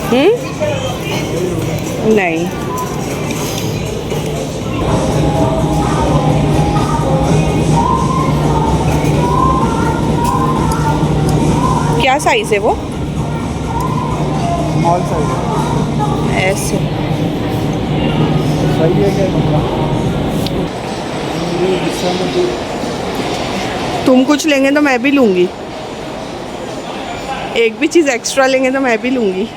नहीं, क्या साइज़ है वो? स्मॉल साइज है। ऐसे सही है क्या कपड़ा? ये गुस्सा में तो तुम कुछ लेंगे तो मैं भी लूँगी, एक भी चीज़ एक्स्ट्रा लेंगे तो मैं भी लूँगी।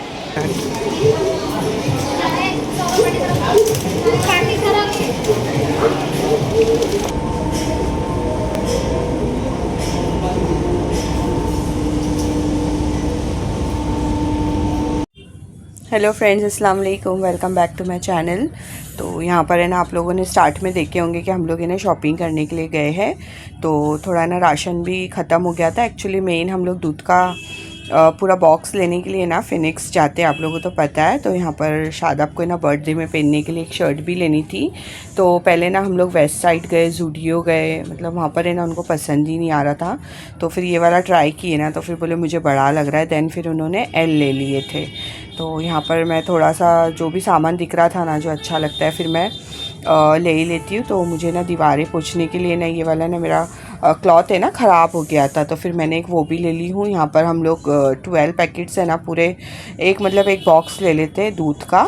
हेलो फ्रेंड्स, अस्सलाम वालेकुम, welcome back to my channel. तो यहाँ पर है ना, आप लोगों ने स्टार्ट में देखे होंगे कि हम लोग है ना शॉपिंग करने के लिए गए हैं। तो थोड़ा ना राशन भी ख़त्म हो गया था। एक्चुअली मेन हम लोग दूध का पूरा बॉक्स लेने के लिए ना फिनिक्स जाते हैं, आप लोगों को तो पता है। तो यहाँ पर शादाब को ना बर्थडे में पहनने के लिए एक शर्ट भी लेनी थी। तो पहले ना हम लोग वेस्ट साइड गए, ज़ूडियो गए, मतलब वहाँ पर है ना उनको पसंद ही नहीं आ रहा था। तो फिर ये वाला ट्राई किए ना, तो फिर बोले मुझे बड़ा लग रहा है। देन फिर उन्होंने एल ले लिए थे। तो यहाँ पर मैं थोड़ा सा जो भी सामान दिख रहा था ना, जो अच्छा लगता है, फिर मैं ले ही लेती हूँ। तो मुझे ना दीवारें पोंछने के लिए ना ये वाला ना मेरा क्लॉथ है ना ख़राब हो गया था, तो फिर मैंने एक वो भी ले ली हूँ। यहाँ पर हम लोग 12 पैकेट्स है ना पूरे, एक मतलब एक बॉक्स ले लेते हैं दूध का।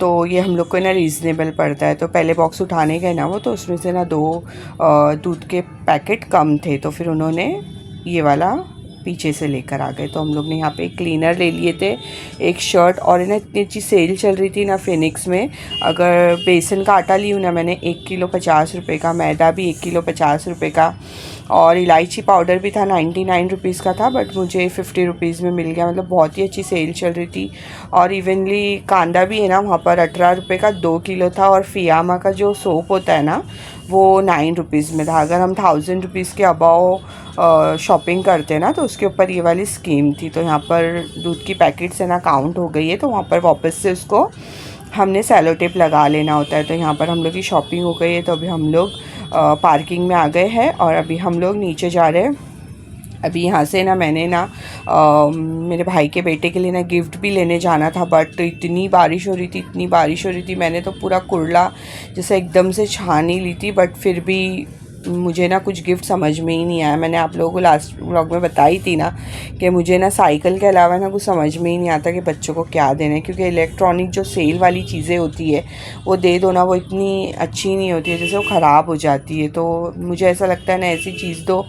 तो ये हम लोग को ना रीज़नेबल पड़ता है। तो पहले बॉक्स उठाने गए ना वो, तो उसमें से ना 2 दूध के पैकेट कम थे, तो फिर उन्होंने ये वाला पीछे से लेकर आ गए। तो हम लोग ने यहाँ पे एक क्लीनर ले लिए थे, एक शर्ट, और ना इतनी अच्छी सेल चल रही थी ना फिनिक्स में। अगर बेसन का आटा ली हूँ ना मैंने 1 किलो 50 रुपये का, मैदा भी 1 किलो 50 रुपये का, और इलायची पाउडर भी था 99 रुपीज़ का था, बट मुझे 50 रुपीज़ में मिल गया। मतलब बहुत ही अच्छी सेल चल रही थी। और इवनली कांदा भी है ना वहाँ पर 18 रुपये का 2 किलो था। और फियामा का जो सोप होता है ना, वो 9 रुपीज़ में था। अगर हम 1000 रुपीज़ के अबाव शॉपिंग करते हैं ना, तो उसके ऊपर ये वाली स्कीम थी। तो यहाँ पर दूध की पैकेट्स है ना काउंट हो गई है, तो वहाँ पर वापस से उसको हमने सेलो टेप लगा लेना होता है। तो यहाँ पर हम लोग की शॉपिंग हो गई है। तो अभी हम लोग पार्किंग में आ गए हैं, और अभी हम लोग नीचे जा रहे हैं। अभी यहाँ से ना मैंने ना मेरे भाई के बेटे के लिए ना गिफ्ट भी लेने जाना था, बट इतनी बारिश हो रही थी, इतनी बारिश हो रही थी, मैंने तो पूरा कुर्ला जैसे एकदम से छान ही ली थी। बट फिर भी मुझे ना कुछ गिफ्ट समझ में ही नहीं आया। मैंने आप लोगों को लास्ट व्लॉग में बताई थी ना कि मुझे ना साइकिल के अलावा ना कुछ समझ में ही नहीं आता कि बच्चों को क्या देना है, क्योंकि इलेक्ट्रॉनिक जो सेल वाली चीज़ें होती है वो दे दो ना, वो इतनी अच्छी नहीं होती है, जैसे वो ख़राब हो जाती है। तो मुझे ऐसा लगता है ना ऐसी चीज़ दो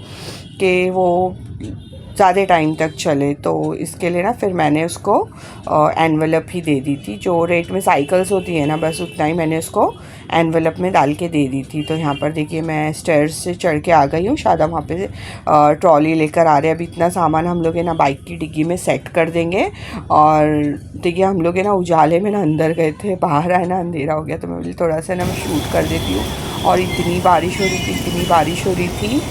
कि वो ज़्यादा टाइम तक चले। तो इसके लिए ना फिर मैंने उसको एनवेलप ही दे दी थी। जो रेट में साइकिल्स होती है ना, बस उतना ही मैंने उसको एनवेलप में डाल के दे दी थी। तो यहाँ पर देखिए मैं स्टेयर्स से चढ़ के आ गई हूँ। शायद वहाँ पे ट्रॉली लेकर आ रहे हैं। अभी इतना सामान हम लोग है ना बाइक की डिग्गी में सेट कर देंगे। और देखिए हम लोग है ना उजाले में ना अंदर गए थे, बाहर आए ना अंधेरा हो गया। तो मैं बोली थोड़ा सा ना मैं शूट कर देती हूँ। और इतनी बारिश हो रही थी, इतनी बारिश हो रही थी।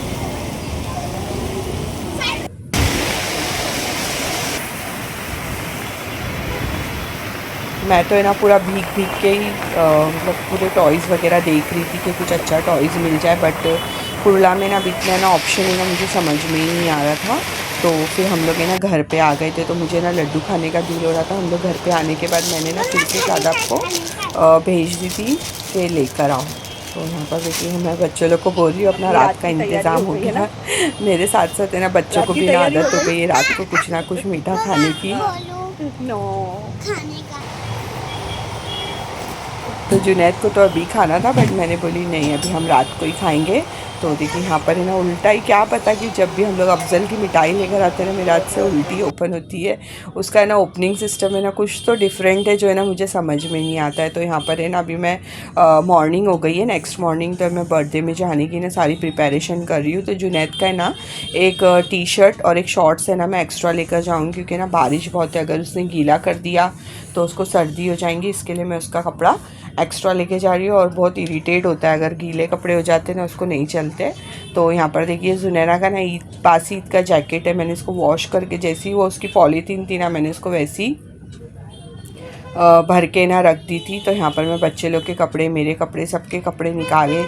मैं तो है ना पूरा भीग भीग के ही मतलब पूरे टॉयज़ वगैरह देख रही थी कि कुछ अच्छा टॉयज़ मिल जाए। बट कुर्ला में ना इतना ना ऑप्शन है ना, मुझे समझ में ही नहीं आ रहा था। तो फिर हम लोग है ना घर पे आ गए थे। तो मुझे ना लड्डू खाने का दिल हो रहा था। हम लोग घर पे आने के बाद मैंने ना फिर से शादाब को भेज दी थी कि लेकर आओ। तो यहाँ पर देखिए मैं बच्चों लोग को बोल रही हूँ अपना रात का इंतज़ाम हो गया। मेरे साथ साथ है ना बच्चों को भी ना आदत हो गई है रात को कुछ ना कुछ मीठा खाने की। नो खाने का। तो जुनैद को तो अभी खाना था, बट मैंने बोली नहीं अभी हम रात को ही खाएंगे। तो देखिए यहाँ पर है ना उल्टा ही, क्या पता कि जब भी हम लोग अफजल की मिठाई लेकर आते हैं ना, मेरे हाथ से उल्टी ओपन होती है। उसका है ना ओपनिंग सिस्टम है ना कुछ तो डिफरेंट है, जो है ना मुझे समझ में नहीं आता है। तो यहाँ पर है ना अभी मैं मॉर्निंग हो गई है, नेक्स्ट मॉर्निंग, तो मैं बर्थडे में जाने की ना सारी प्रिपरेशन कर रही हूँ। तो जुनैद का है ना एक टी शर्ट और एक शॉर्ट्स है ना मैं एक्स्ट्रा लेकर जाऊँगी, क्योंकि ना बारिश बहुत है, अगर उसने गीला कर दिया तो उसको सर्दी हो जाएंगी। इसके लिए मैं उसका कपड़ा एक्स्ट्रा लेके जा रही हूँ। और बहुत इरिटेट होता है अगर गीले कपड़े हो जाते हैं ना, उसको नहीं चलते। तो यहाँ पर देखिए जुनैरा का ना पास ईद का जैकेट है, मैंने इसको वॉश करके, जैसी वो उसकी पॉलीथीन थी ना, मैंने उसको वैसी भर के ना रख दी थी। तो यहाँ पर मैं बच्चे लोग के कपड़े, मेरे कपड़े, सबके कपड़े निकाले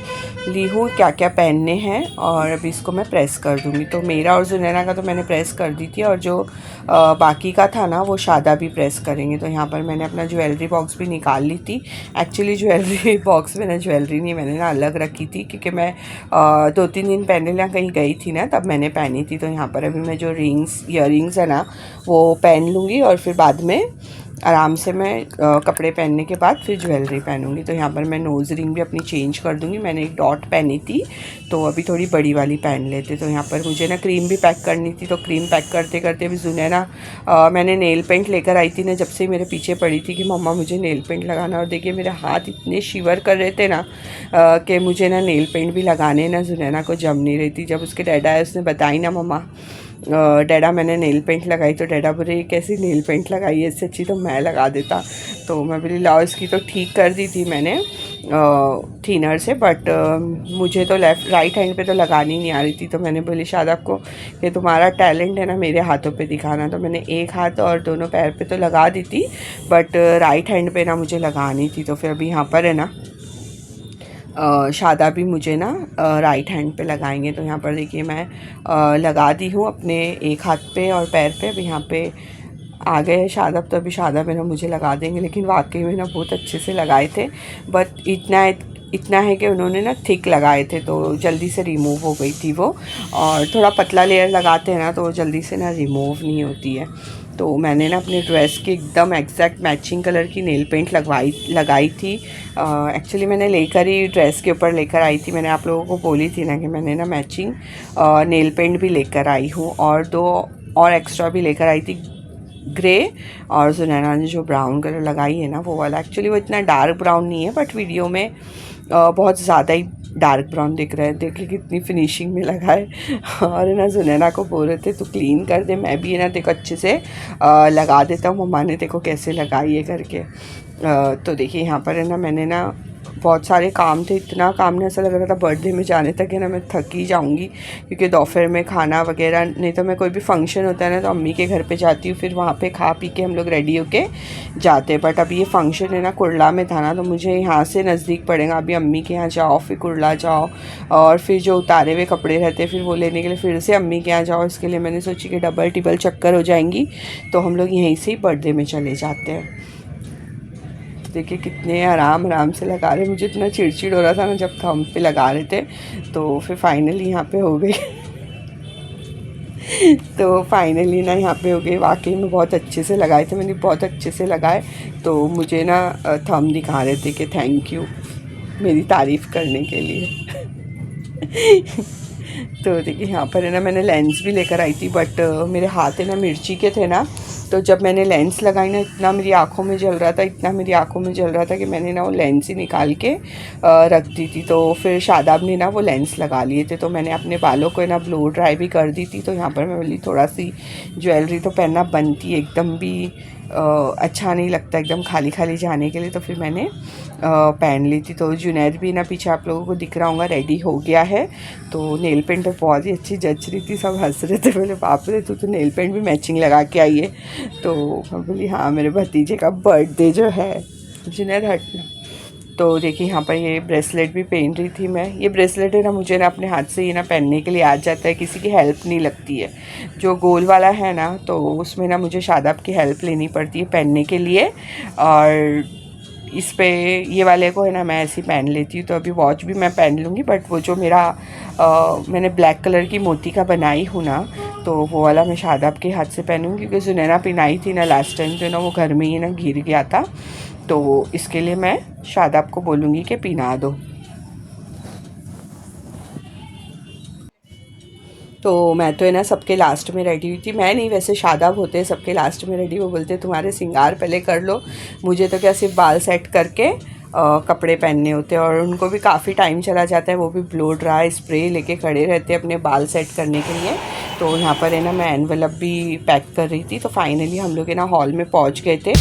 ली हूँ क्या क्या पहनने हैं, और अभी इसको मैं प्रेस कर दूँगी। तो मेरा और जुनैना का तो मैंने प्रेस कर दी थी, और जो बाकी का था ना वो शादा भी प्रेस करेंगे। तो यहाँ पर मैंने अपना ज्वेलरी बॉक्स भी निकाल ली थी। एक्चुअली ज्वेलरी बॉक्स में ना ज्वेलरी नहीं, मैंने ना अलग रखी थी, क्योंकि मैं 2-3 दिन पहले ना कहीं गई थी ना, तब मैंने पहनी थी। तो यहाँ पर अभी मैं जो ईयरिंग्स है ना वो पहन लूँगी, और फिर बाद में आराम से मैं कपड़े पहनने के बाद फिर ज्वेलरी पहनूंगी। तो यहाँ पर मैं नोज़ रिंग भी अपनी चेंज कर दूँगी। मैंने एक डॉट पहनी थी, तो अभी थोड़ी बड़ी वाली पहन लेते। तो यहाँ पर मुझे ना क्रीम भी पैक करनी थी, तो क्रीम पैक करते करते अभी जुनैना मैंने नेल पेंट लेकर आई थी ना, जब से मेरे पीछे पड़ी थी कि मम्मा मुझे नेल पेंट लगाना। और देखिए मेरे हाथ इतने शिवर कर रहे थे ना कि मुझे ना नेल पेंट भी लगाने ना जुनैना को जम नहीं रही थी। जब उसके डैडा है उसने बताई ना मम्मा डैडा मैंने नेल पेंट लगाई, तो डैडा बोले कैसी नेल पेंट लगाई है, इससे अच्छी तो मैं लगा देता। तो मैं बोली लाओ, इसकी तो ठीक कर दी थी मैंने थिनर से, बट मुझे तो राइट हैंड पे तो लगानी नहीं आ रही थी। तो मैंने बोली शादाब को कि तुम्हारा टैलेंट है ना मेरे हाथों पे दिखाना। तो मैंने एक हाथ और दोनों पैर पे तो लगा दी थी, बट राइट हैंड पे ना मुझे लगानी थी। तो फिर अभी यहाँ पर है ना शादा भी मुझे ना राइट हैंड पे लगाएंगे। तो यहाँ पर देखिए मैं लगा दी हूँ अपने एक हाथ पे और पैर पे। अभी यहाँ पे आ गए हैं शादाब, तो अभी शादा में ना मुझे लगा देंगे। लेकिन वाकई में ना बहुत अच्छे से लगाए थे, बट इतना है कि उन्होंने ना थिक लगाए थे, तो जल्दी से रिमूव हो गई थी वो। और थोड़ा पतला लेयर लगाते हैं ना तो वो जल्दी से ना रिमूव नहीं होती है। तो मैंने ना अपने ड्रेस की एकदम एग्जैक्ट मैचिंग कलर की नेल पेंट लगाई थी। एक्चुअली मैंने लेकर ही ड्रेस के ऊपर लेकर आई थी। मैंने आप लोगों को बोली थी ना कि मैंने ना मैचिंग नेल पेंट भी लेकर आई हूँ, और 2 और एक्स्ट्रा भी लेकर आई थी, ग्रे और जुनैना ने जो ब्राउन कलर लगाई है ना वो वाला। एक्चुअली वो इतना डार्क ब्राउन नहीं है, बट वीडियो में बहुत ज़्यादा ही डार्क ब्राउन दिख रहा है। देखिए कितनी फिनिशिंग में लगा है। और है ना जुनैना को बोल रहे थे तो क्लीन कर दे, मैं भी है ना देखो अच्छे से लगा देता हूँ। मम्मा ने देखो कैसे लगाई है करके। तो देखिए यहाँ पर है ना मैंने ना बहुत सारे काम थे, इतना काम ने ऐसा लग रहा था बर्थडे में जाने तक है ना मैं थक ही जाऊँगी, क्योंकि दोपहर में खाना वगैरह, नहीं तो मैं कोई भी फंक्शन होता है ना तो अम्मी के घर पे जाती हूँ, फिर वहाँ पे खा पी के हम लोग रेडी होके जाते हैं। बट अभी ये फंक्शन है ना कुर्ला में था ना, तो मुझे यहाँ से नज़दीक पड़ेगा। अभी अम्मी के यहाँ जाओ, फिर कुर्ला जाओ, और फिर जो उतारे हुए कपड़े रहते हैं फिर वो लेने के लिए फिर से अम्मी के यहाँ जाओ। इसके लिए मैंने सोची कि डबल टिबल चक्कर हो जाएंगी, तो हम लोग यहीं से ही बर्थडे में चले जाते हैं। देखिए कितने आराम से लगा रहे। मुझे इतना चिड़चिड़ हो रहा था ना जब थंब पे लगा रहे थे, तो फिर फाइनली यहाँ पे हो गई। तो फाइनली ना यहाँ पे हो गई। वाकई में बहुत अच्छे से लगाए थे मैंने, बहुत अच्छे से लगाए। तो मुझे ना थंब दिखा रहे थे कि थैंक यू मेरी तारीफ़ करने के लिए। तो देखिए यहाँ पर है ना मैंने लेंस भी लेकर आई थी, बट मेरे हाथ है ना मिर्ची के थे ना, तो जब मैंने लेंस लगाई ना इतना मेरी आँखों में जल रहा था, इतना मेरी आँखों में जल रहा था कि मैंने ना वो लेंस ही निकाल के रख दी थी। तो फिर शादाब ने ना वो लेंस लगा लिए थे, तो मैंने अपने बालों को ना ब्लो ड्राई भी कर दी थी। तो यहाँ पर मैं बोली थोड़ा सी ज्वेलरी तो पहनना बनती है, एकदम भी अच्छा नहीं लगता एकदम खाली खाली जाने के लिए। तो फिर मैंने पहन ली थी। तो जुनैद भी ना पीछे आप लोगों को दिख रहा होगा रेडी हो गया है। तो नेल पेंट तो बहुत ही अच्छी जच रही थी, सब हंस रहे थे, बोले बाप रे तू तो नेल पेंट भी मैचिंग लगा के आई है। तो मैं बोली हाँ मेरे भतीजे का बर्थडे जो है। जुनैद हटना। तो देखिए यहाँ पर ये ब्रेसलेट भी पहन रही थी मैं। ये ब्रेसलेट है ना मुझे ना अपने हाथ से ये ना पहनने के लिए आ जाता है, किसी की हेल्प नहीं लगती है। जो गोल वाला है ना तो उसमें ना मुझे शादाब की हेल्प लेनी पड़ती है पहनने के लिए, और इस पे ये वाले को है ना मैं ऐसे ही पहन लेती हूँ। तो अभी वॉच भी मैं पहन लूँगी, बट वो जो मेरा मैंने ब्लैक कलर की मोती का बनाई हूँ ना, तो वो वाला मैं शादाब के हाथ से पहनूँगी, क्योंकि जुनैना पहनाई थी ना लास्ट टाइम, तो ना वो घर में ही ना गिर गया था। तो इसके लिए मैं शादाब को बोलूँगी कि पहना दो। तो मैं तो है ना सबके लास्ट में रेडी हुई थी। मैं नहीं, वैसे शादाब होते हैं सबके लास्ट में रेडी। वो बोलते तुम्हारे सिंगार पहले कर लो, मुझे तो क्या सिर्फ बाल सेट करके कपड़े पहनने होते हैं। और उनको भी काफ़ी टाइम चला जाता है, वो भी ब्लो ड्राई स्प्रे लेके खड़े रहते हैं अपने बाल सेट करने के लिए। तो यहाँ पर है ना मैं एनवेलप भी पैक कर रही थी। तो फाइनली हम लोग है ना हॉल में पहुँच गए थे।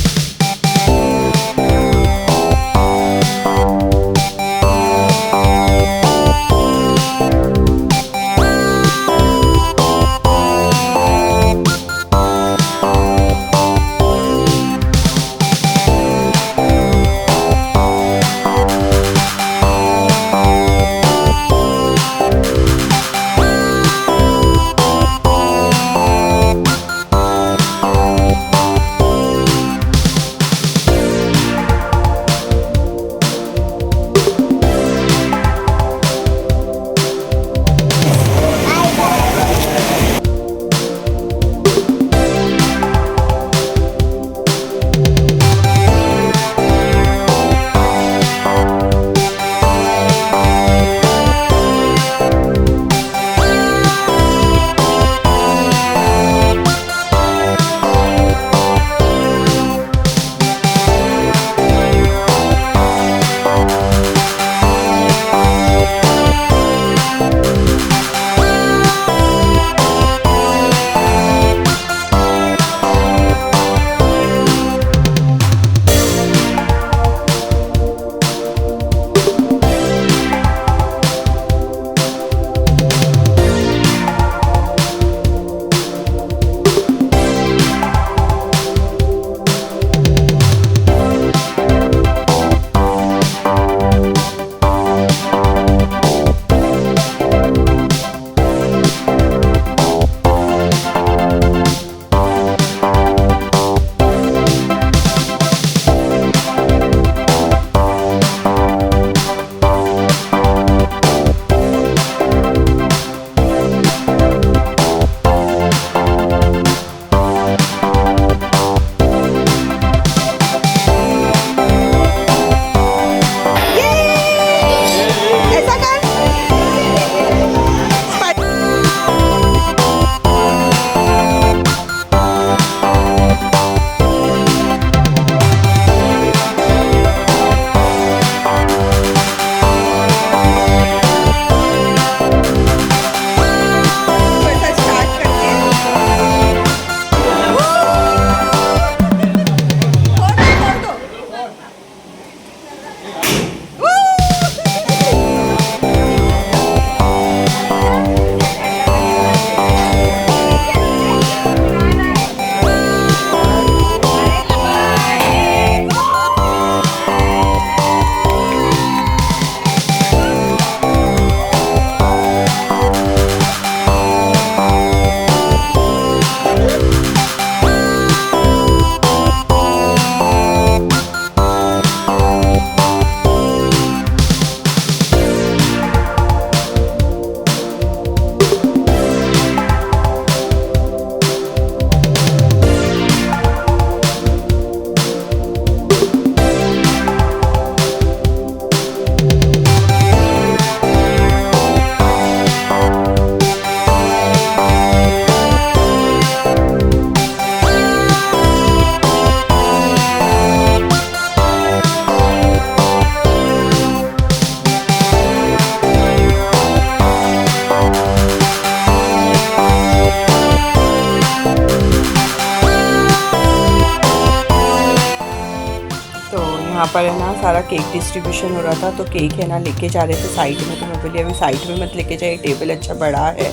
यहाँ पर है ना सारा केक डिस्ट्रीब्यूशन हो रहा था, तो केक है ना लेके जा रहे थे साइड में। तो मैं बोली अभी साइड में मत लेके जाइए, टेबल अच्छा बड़ा है,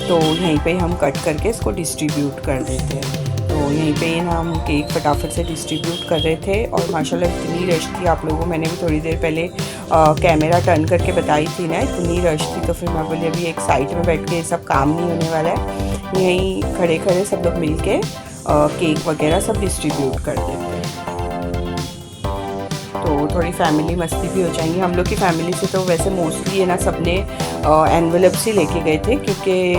तो यहीं पे हम कट करके इसको डिस्ट्रीब्यूट कर देते हैं। तो यहीं पे ना हम केक फटाफट से डिस्ट्रीब्यूट कर रहे थे। और माशाल्लाह इतनी रश थी, आप लोगों को मैंने भी थोड़ी देर पहले कैमरा टर्न करके बताई थी ना, इतनी रश थी। तो फिर मैं बोली अभी एक साइड में बैठ के ये सब काम नहीं होने वाला है, यहीं खड़े खड़े सब लोग मिल के केक वगैरह सब डिस्ट्रीब्यूट कर देते हैं। तो थोड़ी फैमिली मस्ती भी हो जाएंगी। हम लोग की फैमिली से तो वैसे मोस्टली है ना सबने एनवेलप्स ही लेके गए थे, क्योंकि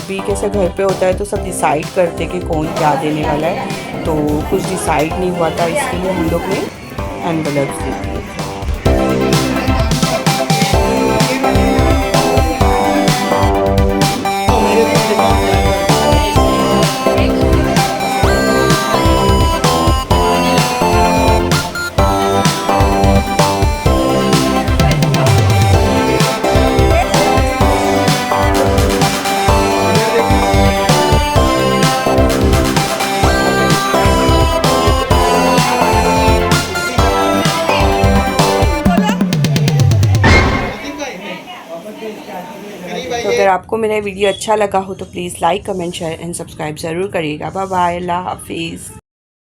अभी कैसे घर पे होता है तो सब डिसाइड करते कि कौन क्या देने वाला है, तो कुछ डिसाइड नहीं हुआ था, इसके लिए हम लोग ने एनवेलप्स दे दिए। तो अगर आपको मेरा वीडियो अच्छा लगा हो तो please like comment share and subscribe ज़रूर करिएगा। बाय बाय, अल्लाह हाफिज़।